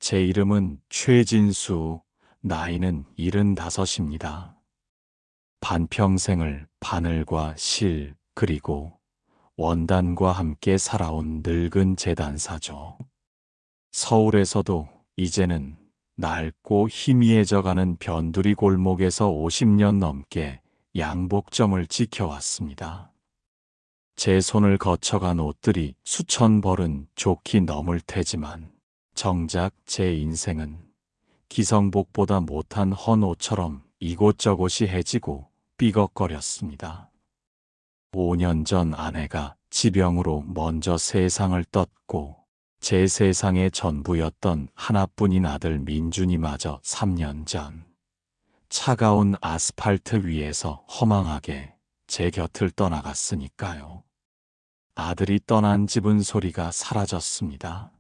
제 이름은 최진수, 나이는 75입니다. 반평생을 바늘과 실, 그리고 원단과 함께 살아온 늙은 재단사죠. 서울에서도 이제는 낡고 희미해져가는 변두리 골목에서 50년 넘게 양복점을 지켜왔습니다. 제 손을 거쳐간 옷들이 수천 벌은 좋게 넘을 테지만 정작 제 인생은 기성복보다 못한 헌 옷처럼 이곳저곳이 해지고 삐걱거렸습니다. 5년 전 아내가 지병으로 먼저 세상을 떴고 제 세상의 전부였던 하나뿐인 아들 민준이마저 3년 전 차가운 아스팔트 위에서 허망하게 제 곁을 떠나갔으니까요. 아들이 떠난 집은 소리가 사라졌습니다.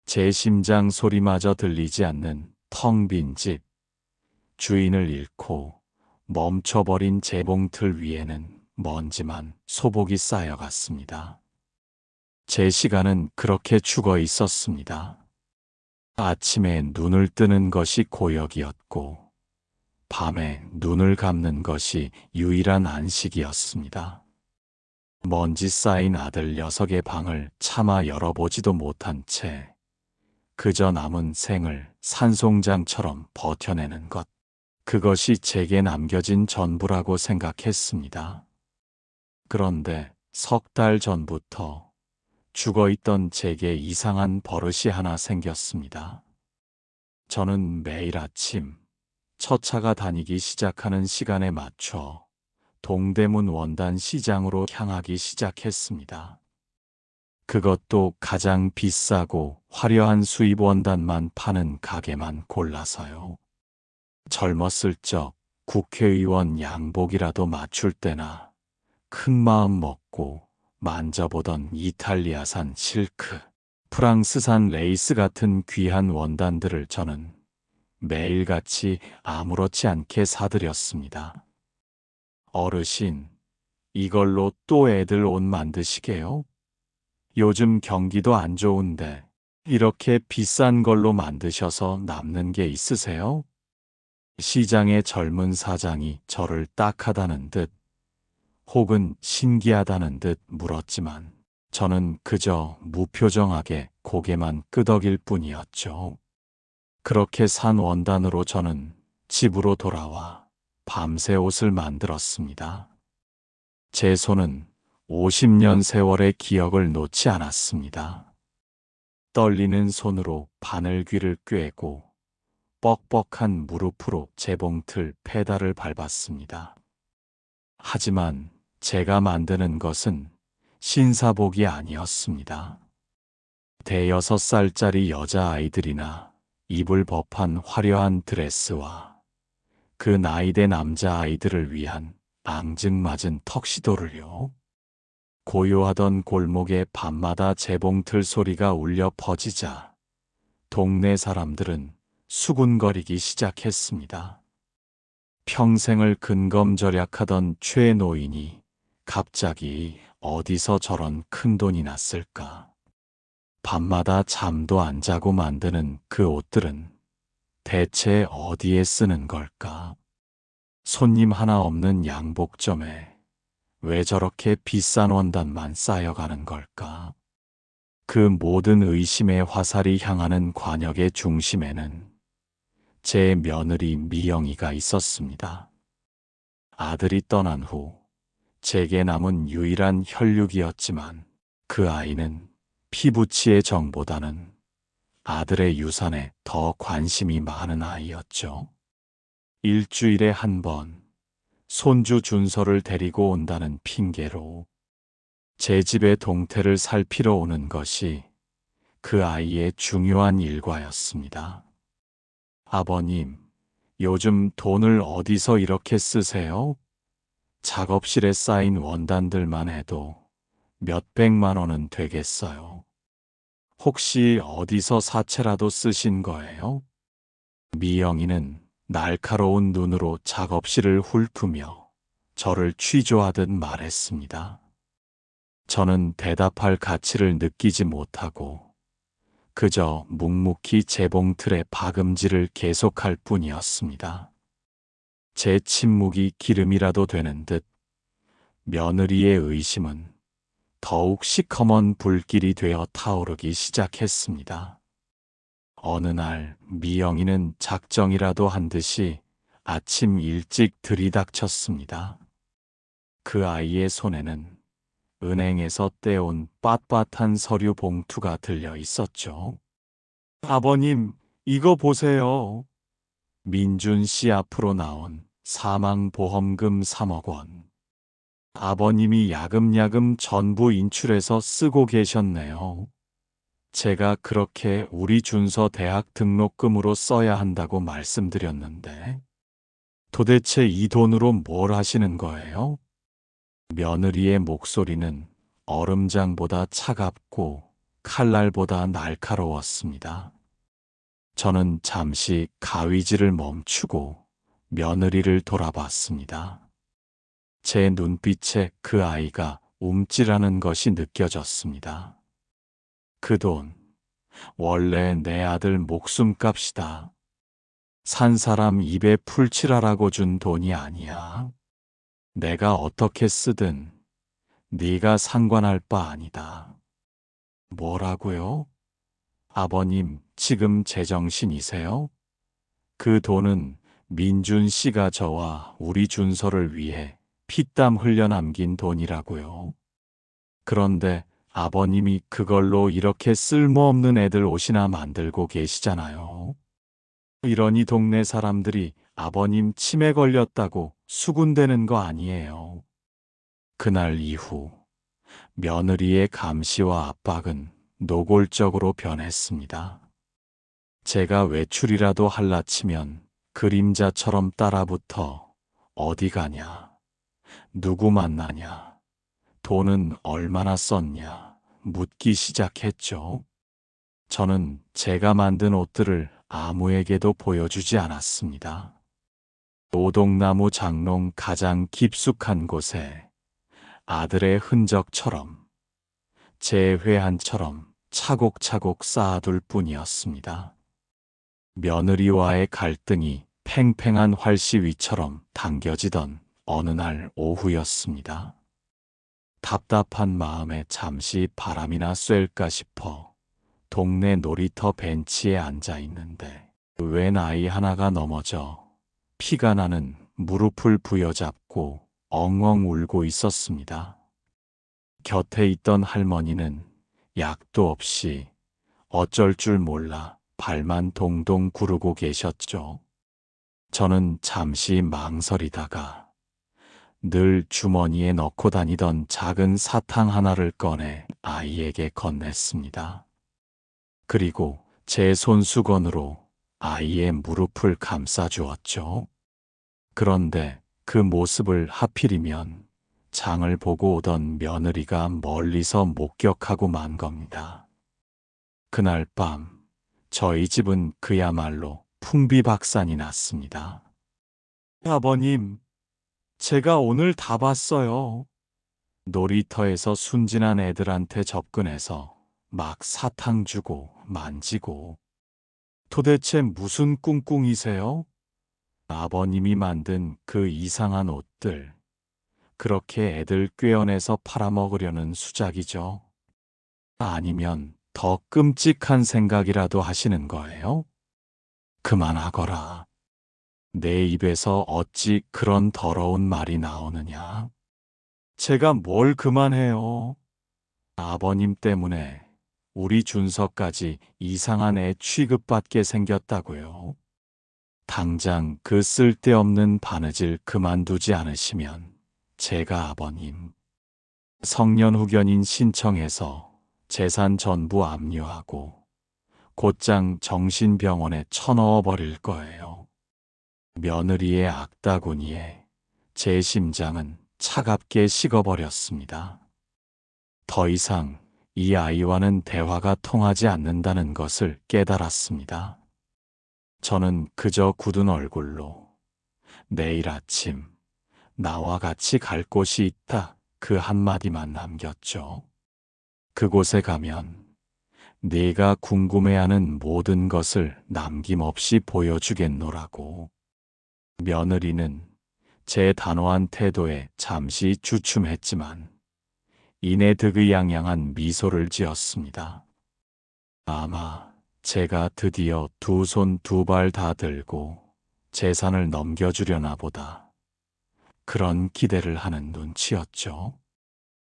제 심장 소리마저 들리지 않는 텅 빈 집, 주인을 잃고 멈춰버린 재봉틀 위에는 먼지만 소복이 쌓여갔습니다. 제 시간은 그렇게 죽어 있었습니다. 아침에 눈을 뜨는 것이 고역이었고 밤에 눈을 감는 것이 유일한 안식이었습니다. 먼지 쌓인 아들 녀석의 방을 차마 열어보지도 못한 채 그저 남은 생을 산송장처럼 버텨내는 것, 그것이 제게 남겨진 전부라고 생각했습니다. 그런데 석 달 전부터 죽어있던 제게 이상한 버릇이 하나 생겼습니다. 저는 매일 아침 첫 차가 다니기 시작하는 시간에 맞춰 동대문 원단 시장으로 향하기 시작했습니다. 그것도 가장 비싸고 화려한 수입 원단만 파는 가게만 골라서요. 젊었을 적 국회의원 양복이라도 맞출 때나 큰 마음 먹고 만져보던 이탈리아산 실크, 프랑스산 레이스 같은 귀한 원단들을 저는 매일같이 아무렇지 않게 사들였습니다. 어르신, 이걸로 또 애들 옷 만드시게요? 요즘 경기도 안 좋은데 이렇게 비싼 걸로 만드셔서 남는 게 있으세요? 시장의 젊은 사장이 저를 딱하다는 듯 혹은 신기하다는 듯 물었지만 저는 그저 무표정하게 고개만 끄덕일 뿐이었죠. 그렇게 산 원단으로 저는 집으로 돌아와 밤새 옷을 만들었습니다. 제 손은 50년 세월의 기억을 놓지 않았습니다. 떨리는 손으로 바늘귀를 꿰고 뻑뻑한 무릎으로 재봉틀 페달을 밟았습니다. 하지만 제가 만드는 것은 신사복이 아니었습니다. 대여섯 살짜리 여자아이들이나 입을 법한 화려한 드레스와 그 나이대 남자아이들을 위한 앙증맞은 턱시도를요. 고요하던 골목에 밤마다 재봉틀 소리가 울려 퍼지자 동네 사람들은 수군거리기 시작했습니다. 평생을 근검절약하던 최 노인이 갑자기 어디서 저런 큰 돈이 났을까? 밤마다 잠도 안 자고 만드는 그 옷들은 대체 어디에 쓰는 걸까? 손님 하나 없는 양복점에 왜 저렇게 비싼 원단만 쌓여가는 걸까? 그 모든 의심의 화살이 향하는 관역의 중심에는 제 며느리 미영이가 있었습니다. 아들이 떠난 후 제게 남은 유일한 혈육이었지만 그 아이는 피부치의 정보다는 아들의 유산에 더 관심이 많은 아이였죠. 일주일에 한 번 손주 준서를 데리고 온다는 핑계로 제 집의 동태를 살피러 오는 것이 그 아이의 중요한 일과였습니다. 아버님, 요즘 돈을 어디서 이렇게 쓰세요? 작업실에 쌓인 원단들만 해도 몇백만 원은 되겠어요. 혹시 어디서 사채라도 쓰신 거예요? 미영이는 날카로운 눈으로 작업실을 훑으며 저를 취조하듯 말했습니다. 저는 대답할 가치를 느끼지 못하고 그저 묵묵히 재봉틀에 박음질을 계속할 뿐이었습니다. 제 침묵이 기름이라도 되는 듯 며느리의 의심은 더욱 시커먼 불길이 되어 타오르기 시작했습니다. 어느 날 미영이는 작정이라도 한 듯이 아침 일찍 들이닥쳤습니다. 그 아이의 손에는 은행에서 떼온 빳빳한 서류 봉투가 들려 있었죠. 아버님, 이거 보세요. 민준 씨 앞으로 나온 사망보험금 3억 원. 아버님이 야금야금 전부 인출해서 쓰고 계셨네요. 제가 그렇게 우리 준서 대학 등록금으로 써야 한다고 말씀드렸는데 도대체 이 돈으로 뭘 하시는 거예요? 며느리의 목소리는 얼음장보다 차갑고 칼날보다 날카로웠습니다. 저는 잠시 가위질을 멈추고 며느리를 돌아봤습니다. 제 눈빛에 그 아이가 움찔하는 것이 느껴졌습니다. 그 돈, 원래 내 아들 목숨값이다. 산 사람 입에 풀칠하라고 준 돈이 아니야. 내가 어떻게 쓰든 네가 상관할 바 아니다. 뭐라고요? 아버님, 지금 제정신이세요? 그 돈은 민준 씨가 저와 우리 준서를 위해 피땀 흘려 남긴 돈이라고요. 그런데 아버님이 그걸로 이렇게 쓸모없는 애들 옷이나 만들고 계시잖아요. 이러니 동네 사람들이 아버님 치매 걸렸다고 수군대는 거 아니에요. 그날 이후 며느리의 감시와 압박은 노골적으로 변했습니다. 제가 외출이라도 할라치면 그림자처럼 따라붙어 어디 가냐, 누구 만나냐, 돈은 얼마나 썼냐 묻기 시작했죠. 저는 제가 만든 옷들을 아무에게도 보여주지 않았습니다. 오동나무 장롱 가장 깊숙한 곳에 아들의 흔적처럼 제 회한처럼 차곡차곡 쌓아둘 뿐이었습니다. 며느리와의 갈등이 팽팽한 활시 위처럼 당겨지던 어느 날 오후였습니다. 답답한 마음에 잠시 바람이나 쐴까 싶어 동네 놀이터 벤치에 앉아 있는데 웬 아이 하나가 넘어져 피가 나는 무릎을 부여잡고 엉엉 울고 있었습니다. 곁에 있던 할머니는 약도 없이 어쩔 줄 몰라 발만 동동 구르고 계셨죠. 저는 잠시 망설이다가 늘 주머니에 넣고 다니던 작은 사탕 하나를 꺼내 아이에게 건넸습니다. 그리고 제 손수건으로 아이의 무릎을 감싸주었죠. 그런데 그 모습을 하필이면 장을 보고 오던 며느리가 멀리서 목격하고 만 겁니다. 그날 밤 저희 집은 그야말로 풍비박산이 났습니다. 아버님, 제가 오늘 다 봤어요. 놀이터에서 순진한 애들한테 접근해서 막 사탕 주고 만지고. 도대체 무슨 꿍꿍이세요? 아버님이 만든 그 이상한 옷들, 그렇게 애들 꿰어내서 팔아먹으려는 수작이죠. 아니면 더 끔찍한 생각이라도 하시는 거예요? 그만하거라. 내 입에서 어찌 그런 더러운 말이 나오느냐? 제가 뭘 그만해요? 아버님 때문에 우리 준서까지 이상한 애 취급받게 생겼다고요. 당장 그 쓸데없는 바느질 그만두지 않으시면 제가 아버님 성년후견인 신청해서 재산 전부 압류하고 곧장 정신병원에 쳐넣어 버릴 거예요. 며느리의 악다구니에 제 심장은 차갑게 식어버렸습니다. 더 이상 이 아이와는 대화가 통하지 않는다는 것을 깨달았습니다. 저는 그저 굳은 얼굴로 내일 아침 나와 같이 갈 곳이 있다 그 한마디만 남겼죠. 그곳에 가면 네가 궁금해하는 모든 것을 남김없이 보여주겠노라고. 며느리는 제 단호한 태도에 잠시 주춤했지만 이내 득의양양한 미소를 지었습니다. 아마 제가 드디어 두 손 두 발 다 들고 재산을 넘겨주려나 보다. 그런 기대를 하는 눈치였죠.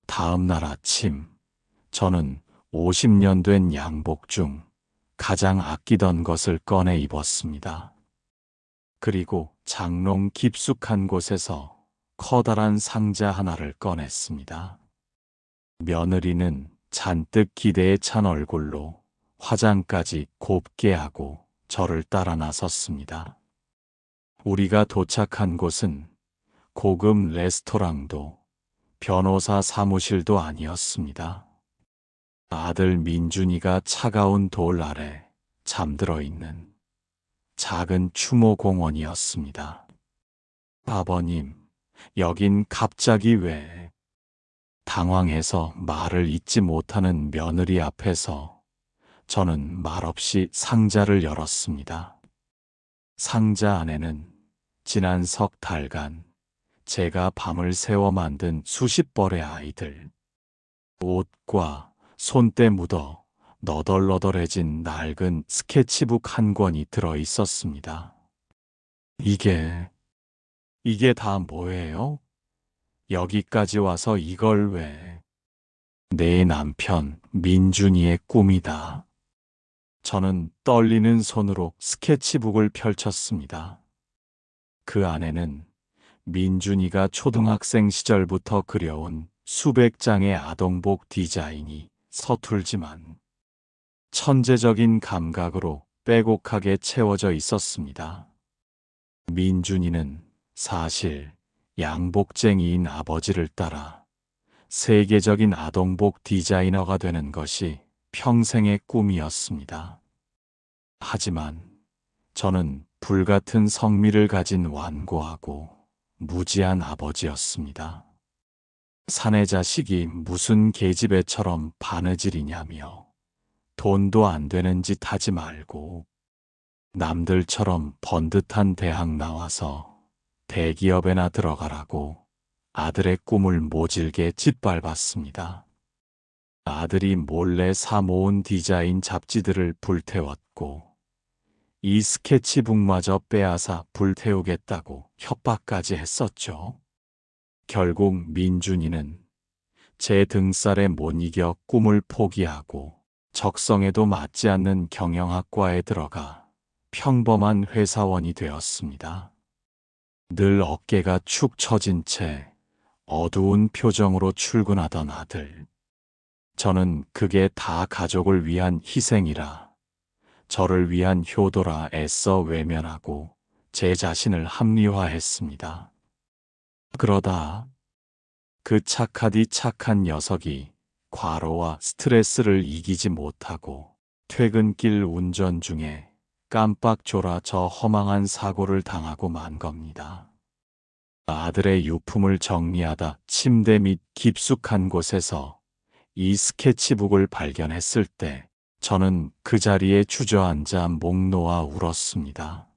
다음 날 아침, 저는 50년 된 양복 중 가장 아끼던 것을 꺼내 입었습니다. 그리고 장롱 깊숙한 곳에서 커다란 상자 하나를 꺼냈습니다. 며느리는 잔뜩 기대에 찬 얼굴로 화장까지 곱게 하고 저를 따라 나섰습니다. 우리가 도착한 곳은 고급 레스토랑도 변호사 사무실도 아니었습니다. 아들 민준이가 차가운 돌 아래 잠들어 있는 작은 추모 공원이었습니다. 아버님, 여긴 갑자기 왜? 당황해서 말을 잇지 못하는 며느리 앞에서 저는 말없이 상자를 열었습니다. 상자 안에는 지난 석 달간 제가 밤을 새워 만든 수십 벌의 아이들, 옷과 손때 묻어 너덜너덜해진 낡은 스케치북 한 권이 들어 있었습니다. 이게 다 뭐예요? 여기까지 와서 이걸 왜? 내 남편 민준이의 꿈이다. 저는 떨리는 손으로 스케치북을 펼쳤습니다. 그 안에는 민준이가 초등학생 시절부터 그려온 수백 장의 아동복 디자인이 서툴지만 천재적인 감각으로 빼곡하게 채워져 있었습니다. 민준이는 사실 양복쟁이인 아버지를 따라 세계적인 아동복 디자이너가 되는 것이 평생의 꿈이었습니다. 하지만 저는 불같은 성미를 가진 완고하고 무지한 아버지였습니다. 사내 자식이 무슨 계집애처럼 바느질이냐며 돈도 안 되는 짓 하지 말고 남들처럼 번듯한 대학 나와서 대기업에나 들어가라고 아들의 꿈을 모질게 짓밟았습니다. 아들이 몰래 사 모은 디자인 잡지들을 불태웠고 이 스케치북마저 빼앗아 불태우겠다고 협박까지 했었죠. 결국 민준이는 제 등살에 못 이겨 꿈을 포기하고 적성에도 맞지 않는 경영학과에 들어가 평범한 회사원이 되었습니다. 늘 어깨가 축 처진 채 어두운 표정으로 출근하던 아들. 저는 그게 다 가족을 위한 희생이라, 저를 위한 효도라 애써 외면하고 제 자신을 합리화했습니다. 그러다 그 착하디 착한 녀석이 과로와 스트레스를 이기지 못하고 퇴근길 운전 중에 깜빡 졸아 저 허망한 사고를 당하고 만 겁니다. 아들의 유품을 정리하다 침대 밑 깊숙한 곳에서 이 스케치북을 발견했을 때 저는 그 자리에 주저앉아 목 놓아 울었습니다.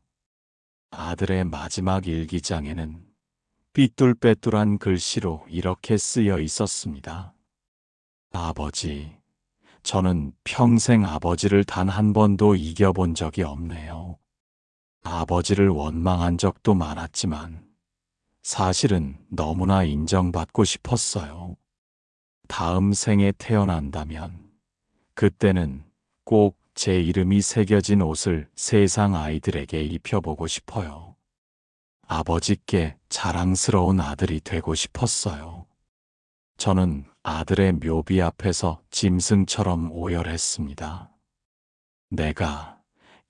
아들의 마지막 일기장에는 삐뚤빼뚤한 글씨로 이렇게 쓰여 있었습니다. 아버지, 저는 평생 아버지를 단 한 번도 이겨본 적이 없네요. 아버지를 원망한 적도 많았지만 사실은 너무나 인정받고 싶었어요. 다음 생에 태어난다면 그때는 꼭 제 이름이 새겨진 옷을 세상 아이들에게 입혀보고 싶어요. 아버지께 자랑스러운 아들이 되고 싶었어요. 저는 아들의 묘비 앞에서 짐승처럼 오열했습니다. 내가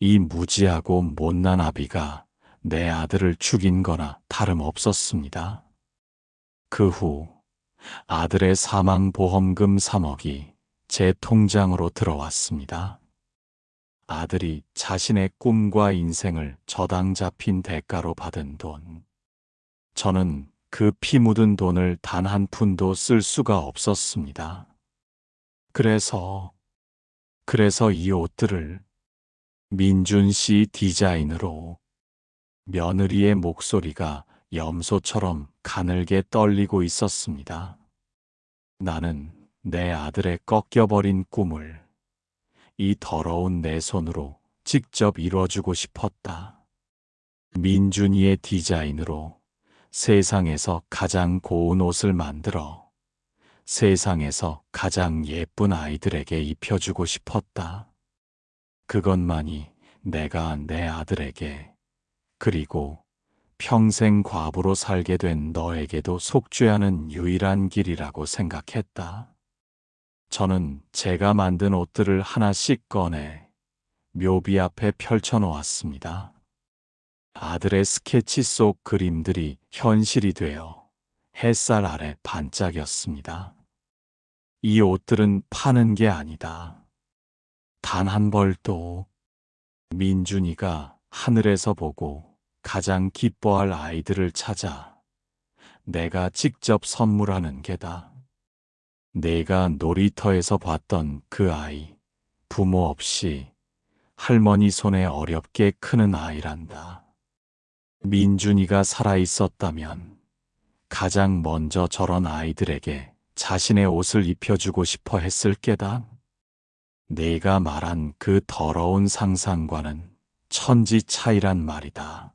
이 무지하고 못난 아비가 내 아들을 죽인 거나 다름없었습니다. 그 후 아들의 사망보험금 3억이 제 통장으로 들어왔습니다. 아들이 자신의 꿈과 인생을 저당 잡힌 대가로 받은 돈. 저는 그 피 묻은 돈을 단 한 푼도 쓸 수가 없었습니다. 그래서 그래서 이 옷들을 민준 씨 디자인으로. 며느리의 목소리가 염소처럼 가늘게 떨리고 있었습니다. 나는 내 아들의 꺾여버린 꿈을 이 더러운 내 손으로 직접 이뤄주고 싶었다. 민준이의 디자인으로 세상에서 가장 고운 옷을 만들어 세상에서 가장 예쁜 아이들에게 입혀주고 싶었다. 그것만이 내가 내 아들에게, 그리고 평생 과부로 살게 된 너에게도 속죄하는 유일한 길이라고 생각했다. 저는 제가 만든 옷들을 하나씩 꺼내 묘비 앞에 펼쳐놓았습니다. 아들의 스케치 속 그림들이 현실이 되어 햇살 아래 반짝였습니다. 이 옷들은 파는 게 아니다. 단 한 벌도. 민준이가 하늘에서 보고 가장 기뻐할 아이들을 찾아 내가 직접 선물하는 게다. 내가 놀이터에서 봤던 그 아이, 부모 없이 할머니 손에 어렵게 크는 아이란다. 민준이가 살아있었다면 가장 먼저 저런 아이들에게 자신의 옷을 입혀주고 싶어 했을 게다. 내가 말한 그 더러운 상상과는 천지 차이란 말이다.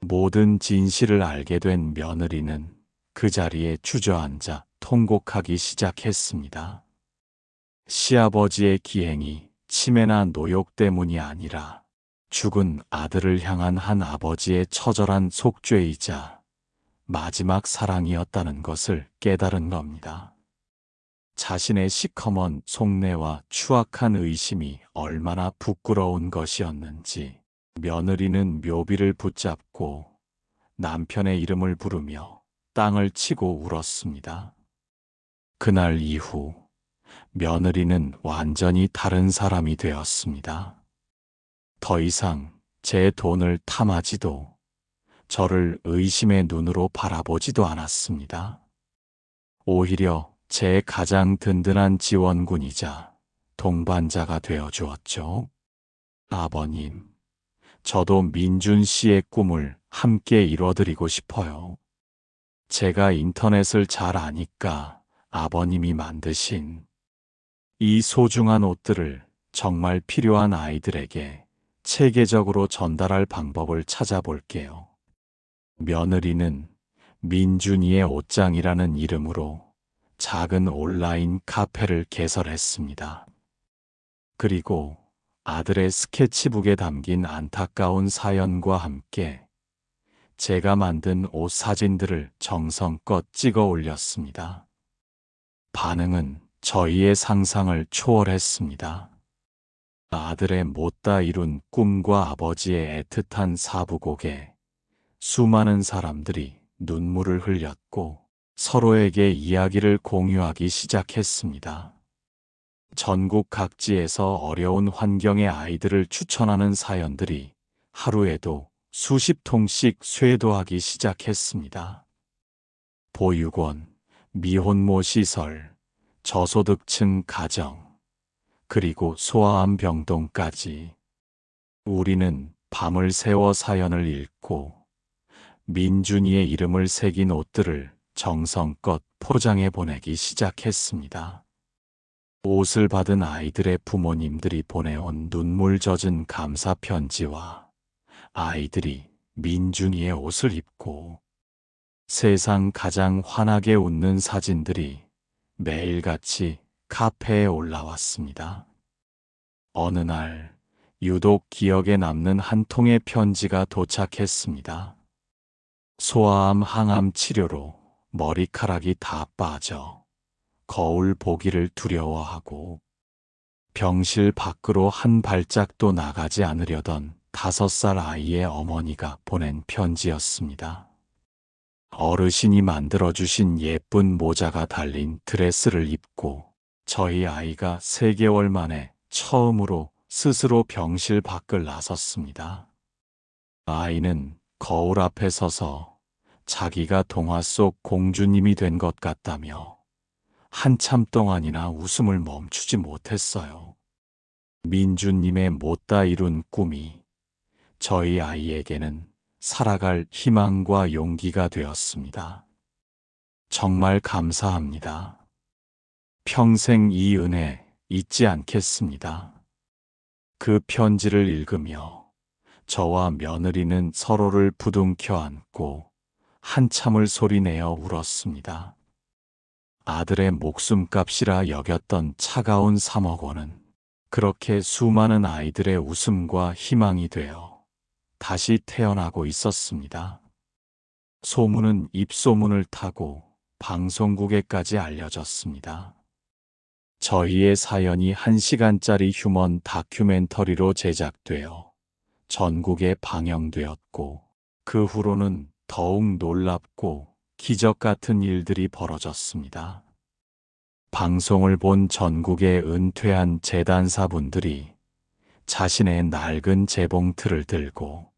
모든 진실을 알게 된 며느리는 그 자리에 주저앉아 통곡하기 시작했습니다. 시아버지의 기행이 치매나 노욕 때문이 아니라 죽은 아들을 향한 한 아버지의 처절한 속죄이자 마지막 사랑이었다는 것을 깨달은 겁니다. 자신의 시커먼 속내와 추악한 의심이 얼마나 부끄러운 것이었는지 며느리는 묘비를 붙잡고 남편의 이름을 부르며 땅을 치고 울었습니다. 그날 이후 며느리는 완전히 다른 사람이 되었습니다. 더 이상 제 돈을 탐하지도 저를 의심의 눈으로 바라보지도 않았습니다. 오히려 제 가장 든든한 지원군이자 동반자가 되어 주었죠. 아버님, 저도 민준 씨의 꿈을 함께 이뤄드리고 싶어요. 제가 인터넷을 잘 아니까 아버님이 만드신 이 소중한 옷들을 정말 필요한 아이들에게 체계적으로 전달할 방법을 찾아볼게요. 며느리는 민준이의 옷장이라는 이름으로 작은 온라인 카페를 개설했습니다. 그리고 아들의 스케치북에 담긴 안타까운 사연과 함께 제가 만든 옷 사진들을 정성껏 찍어 올렸습니다. 반응은 저희의 상상을 초월했습니다. 아들의 못다 이룬 꿈과 아버지의 애틋한 사부곡에 수많은 사람들이 눈물을 흘렸고 서로에게 이야기를 공유하기 시작했습니다. 전국 각지에서 어려운 환경의 아이들을 추천하는 사연들이 하루에도 수십 통씩 쇄도하기 시작했습니다. 보육원, 미혼모 시설, 저소득층 가정, 그리고 소아암 병동까지 우리는 밤을 새워 사연을 읽고 민준이의 이름을 새긴 옷들을 정성껏 포장해 보내기 시작했습니다. 옷을 받은 아이들의 부모님들이 보내온 눈물 젖은 감사 편지와 아이들이 민준이의 옷을 입고 세상 가장 환하게 웃는 사진들이 매일같이 카페에 올라왔습니다. 어느 날 유독 기억에 남는 한 통의 편지가 도착했습니다. 소아암 항암 치료로 머리카락이 다 빠져 거울 보기를 두려워하고 병실 밖으로 한 발짝도 나가지 않으려던 5살 아이의 어머니가 보낸 편지였습니다. 어르신이 만들어주신 예쁜 모자가 달린 드레스를 입고 저희 아이가 3개월 만에 처음으로 스스로 병실 밖을 나섰습니다. 아이는 거울 앞에 서서 자기가 동화 속 공주님이 된 것 같다며 한참 동안이나 웃음을 멈추지 못했어요. 민주님의 못다 이룬 꿈이 저희 아이에게는 살아갈 희망과 용기가 되었습니다. 정말 감사합니다. 평생 이 은혜 잊지 않겠습니다. 그 편지를 읽으며 저와 며느리는 서로를 부둥켜 안고 한참을 소리내어 울었습니다. 아들의 목숨값이라 여겼던 차가운 3억 원은 그렇게 수많은 아이들의 웃음과 희망이 되어 다시 태어나고 있었습니다. 소문은 입소문을 타고 방송국에까지 알려졌습니다. 저희의 사연이 1시간짜리 휴먼 다큐멘터리로 제작되어 전국에 방영되었고, 그 후로는 더욱 놀랍고 기적 같은 일들이 벌어졌습니다. 방송을 본 전국의 은퇴한 재단사분들이 자신의 낡은 재봉틀을 들고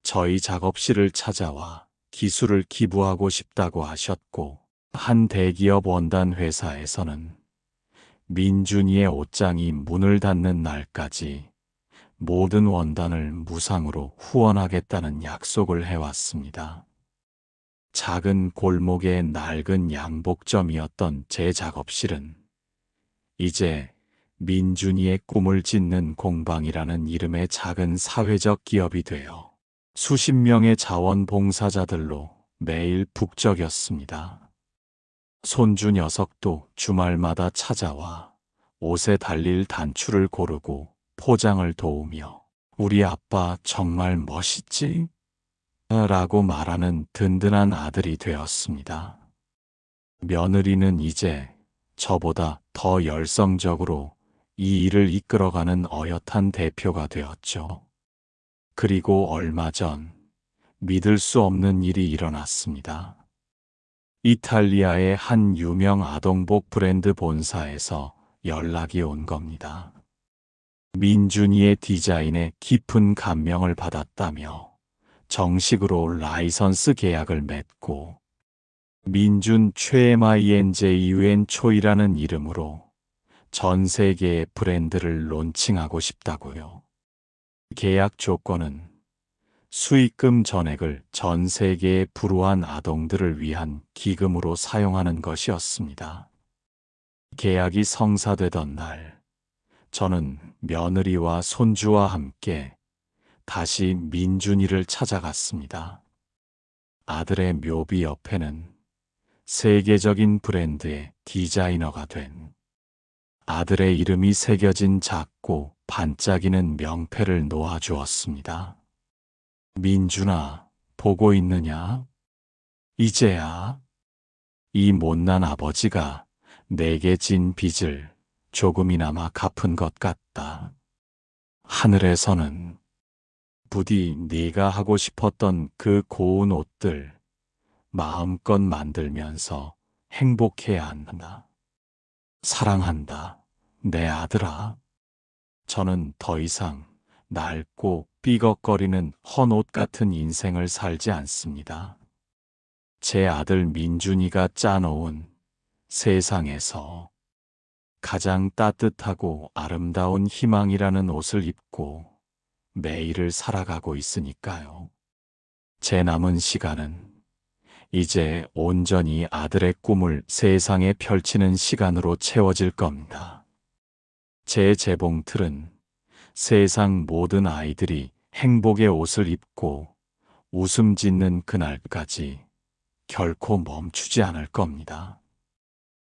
저희 작업실을 찾아와 기술을 기부하고 싶다고 하셨고, 한 대기업 원단 회사에서는 민준이의 옷장이 문을 닫는 날까지 모든 원단을 무상으로 후원하겠다는 약속을 해왔습니다. 작은 골목의 낡은 양복점이었던 제 작업실은 이제 민준이의 꿈을 짓는 공방이라는 이름의 작은 사회적 기업이 되어 수십 명의 자원봉사자들로 매일 북적였습니다. 손주 녀석도 주말마다 찾아와 옷에 달릴 단추를 고르고 포장을 도우며 "우리 아빠 정말 멋있지?" 라고 말하는 든든한 아들이 되었습니다. 며느리는 이제 저보다 더 열성적으로 이 일을 이끌어가는 어엿한 대표가 되었죠. 그리고 얼마 전 믿을 수 없는 일이 일어났습니다. 이탈리아의 한 유명 아동복 브랜드 본사에서 연락이 온 겁니다. 민준이의 디자인에 깊은 감명을 받았다며 정식으로 라이선스 계약을 맺고 민준 최MINJUN 초이라는 이름으로 전 세계의 브랜드를 론칭하고 싶다고요. 계약 조건은 수익금 전액을 전 세계의 불우한 아동들을 위한 기금으로 사용하는 것이었습니다. 계약이 성사되던 날, 저는 며느리와 손주와 함께 다시 민준이를 찾아갔습니다. 아들의 묘비 옆에는 세계적인 브랜드의 디자이너가 된 아들의 이름이 새겨진 작고 반짝이는 명패를 놓아주었습니다. "민준아, 보고 있느냐? 이제야 이 못난 아버지가 내게 진 빚을 조금이나마 갚은 것 같다. 하늘에서는 부디 네가 하고 싶었던 그 고운 옷들 마음껏 만들면서 행복해야 한다. 사랑한다, 내 아들아." 저는 더 이상 낡고 삐걱거리는 헌옷 같은 인생을 살지 않습니다. 제 아들 민준이가 짜놓은 세상에서 가장 따뜻하고 아름다운 희망이라는 옷을 입고 매일을 살아가고 있으니까요. 제 남은 시간은 이제 온전히 아들의 꿈을 세상에 펼치는 시간으로 채워질 겁니다. 제 재봉틀은 세상 모든 아이들이 행복의 옷을 입고 웃음 짓는 그날까지 결코 멈추지 않을 겁니다.